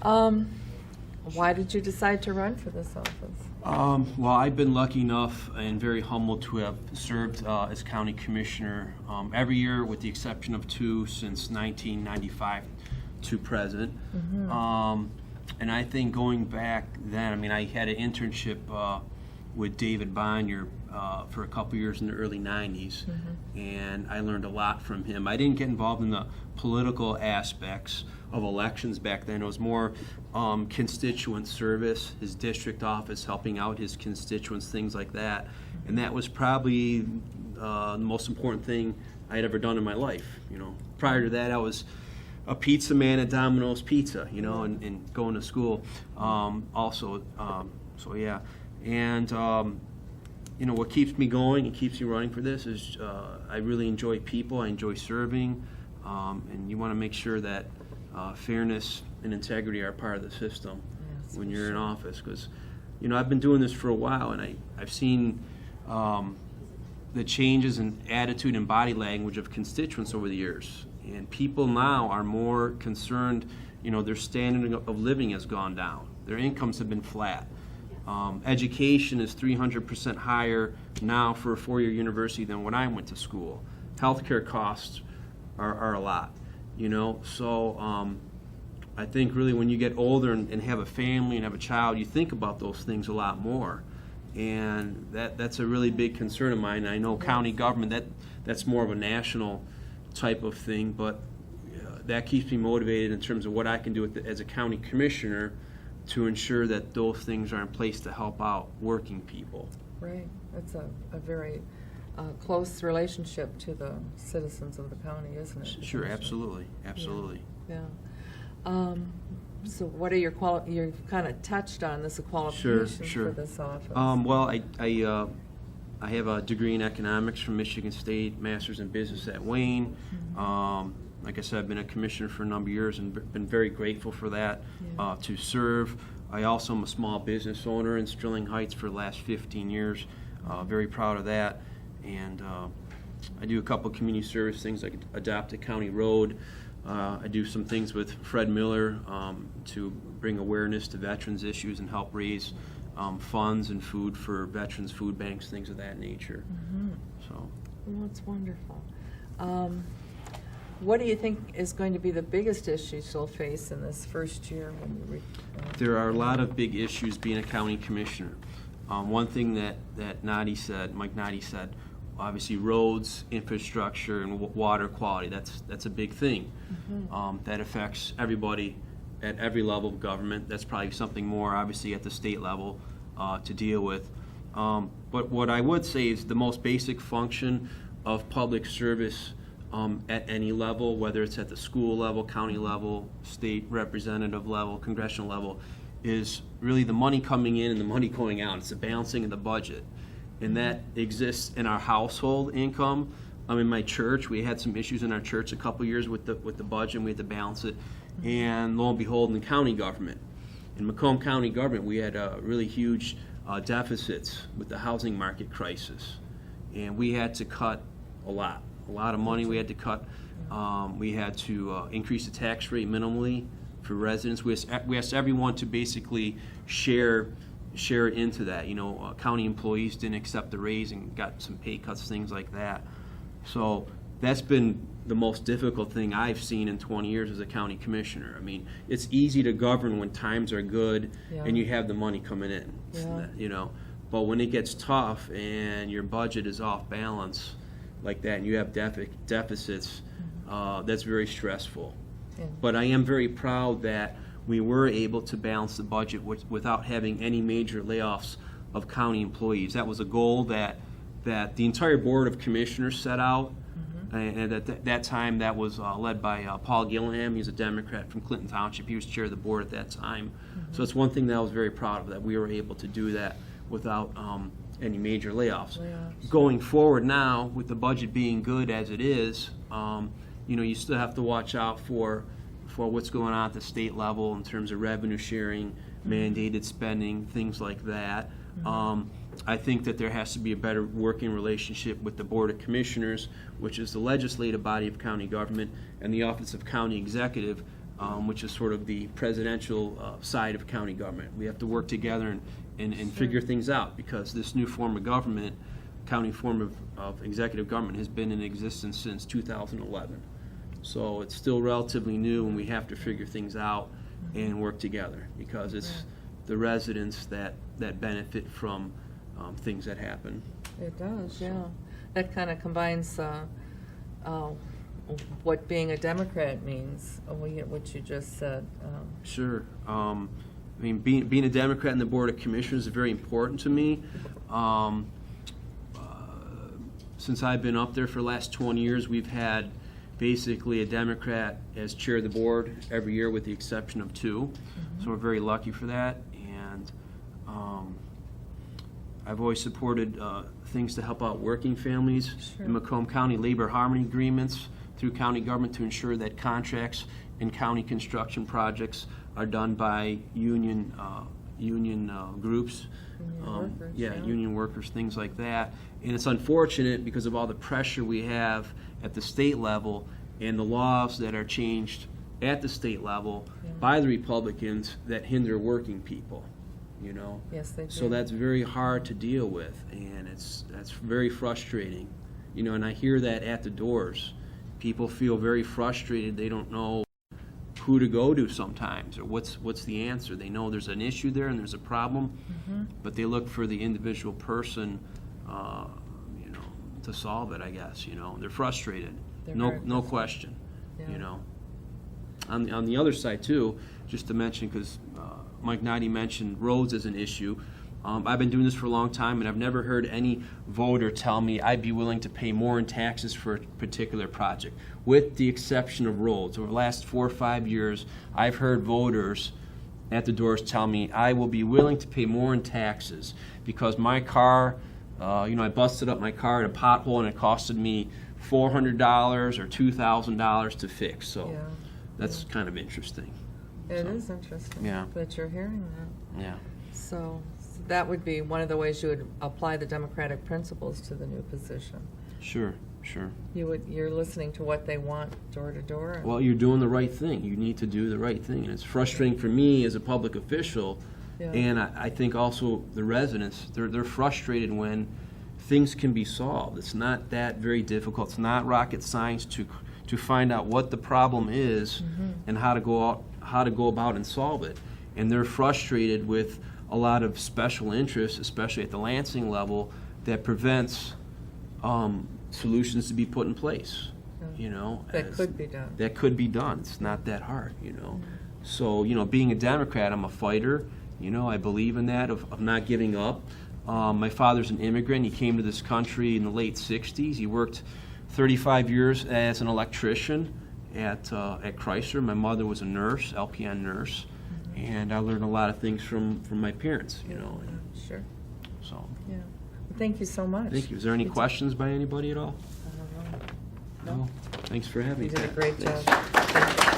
Why did you decide to run for this office? Well, I've been lucky enough and very humbled to have served as county commissioner every year, with the exception of 2 since 1995 to present. And I think going back then, I mean, I had an internship with David Bonnier for a couple years in the early 90s, and I learned a lot from him. I didn't get involved in the political aspects of elections back then. It was more constituent service, his district office, helping out his constituents, things like that. And that was probably the most important thing I had ever done in my life. You know, prior to that, I was a pizza man at Domino's Pizza, you know, and going to school also. So yeah, and you know, what keeps me going and keeps me running for this is I really enjoy people. I enjoy serving, and you want to make sure that fairness and integrity are part of the system when you're in office. Because, you know, I've been doing this for a while, and I've seen the changes in attitude and body language of constituents over the years. And people now are more concerned, you know, their standard of living has gone down. Their incomes have been flat. Education is 300% higher now for a 4-year university than when I went to school. Healthcare costs are a lot, you know. So I think really when you get older and have a family and have a child, you think about those things a lot more. And that's a really big concern of mine. I know county government, that's more of a national type of thing, but that keeps me motivated in terms of what I can do as a county commissioner to ensure that those things are in place to help out working people. Right. That's a very close relationship to the citizens of the county, isn't it? Sure, absolutely, absolutely. Yeah. So what are your you've kind of touched on this, qualifications for this office. Well, I have a degree in economics from Michigan State, master's in business at Wayne. Like I said, I've been a commissioner for a number of years and been very grateful for that, to serve. I also am a small business owner in Sterling Heights for the last 15 years. Very proud of that. And I do a couple community service things like adopt a county road. I do some things with Fred Miller to bring awareness to veterans issues and help raise funds and food for veterans food banks, things of that nature. So, well, that's wonderful. What do you think is going to be the biggest issues you'll face in this first year? There are a lot of big issues being a county commissioner. One thing that Mike Noddy said, obviously roads, infrastructure, and water quality, that's a big thing. That affects everybody at every level of government. That's probably something more obviously at the state level to deal with. But what I would say is the most basic function of public service at any level, whether it's at the school level, county level, state representative level, congressional level, is really the money coming in and the money going out. It's the balancing of the budget. And that exists in our household income. In my church, we had some issues in our church a couple years with the budget, and we had to balance it. And lo and behold, in the county government, in Macomb County government, we had really huge deficits with the housing market crisis. And we had to cut a lot of money we had to cut. We had to increase the tax rate minimally for residents. We asked everyone to basically share into that. You know, county employees didn't accept the raise and got some pay cuts, things like that. So that's been the most difficult thing I've seen in 20 years as a county commissioner. I mean, it's easy to govern when times are good and you have the money coming in, you know. But when it gets tough and your budget is off balance like that and you have deficits, that's very stressful. But I am very proud that we were able to balance the budget without having any major layoffs of county employees. That was a goal that the entire Board of Commissioners set out, and at that time that was led by Paul Gillingham. He's a Democrat from Clinton Township. He was chair of the board at that time. So it's one thing that I was very proud of, that we were able to do that without any major layoffs. Going forward now, with the budget being good as it is, you know, you still have to watch out for what's going on at the state level in terms of revenue sharing, mandated spending, things like that. I think that there has to be a better working relationship with the Board of Commissioners, which is the legislative body of county government, and the Office of County Executive, which is sort of the presidential side of county government. We have to work together and figure things out, because this new form of government, county form of executive government, has been in existence since 2011. So it's still relatively new, and we have to figure things out and work together, because it's the residents that benefit from things that happen. It does, yeah. That kind of combines what being a Democrat means, what you just said. Sure. I mean, being a Democrat in the Board of Commissioners is very important to me. Since I've been up there for the last 20 years, we've had basically a Democrat as chair of the board every year, with the exception of 2. So we're very lucky for that. And I've always supported things to help out working families. Sure. In Macomb County, labor harmony agreements through county government to ensure that contracts in county construction projects are done by union groups. Workers, Union workers, things like that. And it's unfortunate because of all the pressure we have at the state level and the laws that are changed at the state level by the Republicans that hinder working people, you know. Yes, they do. So that's very hard to deal with, and that's very frustrating, you know. And I hear that at the doors. People feel very frustrated. They don't know who to go to sometimes, or what's the answer. They know there's an issue there and there's a problem, but they look for the individual person, you know, to solve it, I guess, you know. They're frustrated. They're No very no question, Yeah. you know. On the other side too, just to mention, because Mike Cnty mentioned roads as an issue. I've been doing this for a long time, and I've never heard any voter tell me I'd be willing to pay more in taxes for a particular project, with the exception of roads. Over the last 4 or 5 years, I've heard voters at the doors tell me I will be willing to pay more in taxes because my car, you know, I busted up my car at a pothole and it costed me $400 or $2,000 to fix. So that's kind of interesting. It is interesting that you're hearing that. Yeah. So that would be one of the ways you would apply the democratic principles to the new position. Sure, sure. You're listening to what they want door to door. Well, you're doing the right thing. You need to do the right thing. And it's frustrating for me as a public official, and I think also the residents, they're frustrated when things can be solved. It's not that very difficult. It's not rocket science to find out what the problem is and how to go about and solve it. And they're frustrated with a lot of special interests, especially at the Lansing level, that prevents solutions to be put in place. You know, that could be done. That could be done. It's not that hard, you know. So, you know, being a Democrat, I'm a fighter. You know, I believe in that, of not giving up. My father's an immigrant. He came to this country in the late 60s. He worked 35 years as an electrician at Chrysler. My mother was a nurse, LPN nurse, and I learned a lot of things from my parents, you know. Sure. So. Yeah. Thank you so much. Thank you. Is there any questions by anybody at all? I don't know. No. Thanks for having me. You did a Pat. great Thanks. job. Thank you.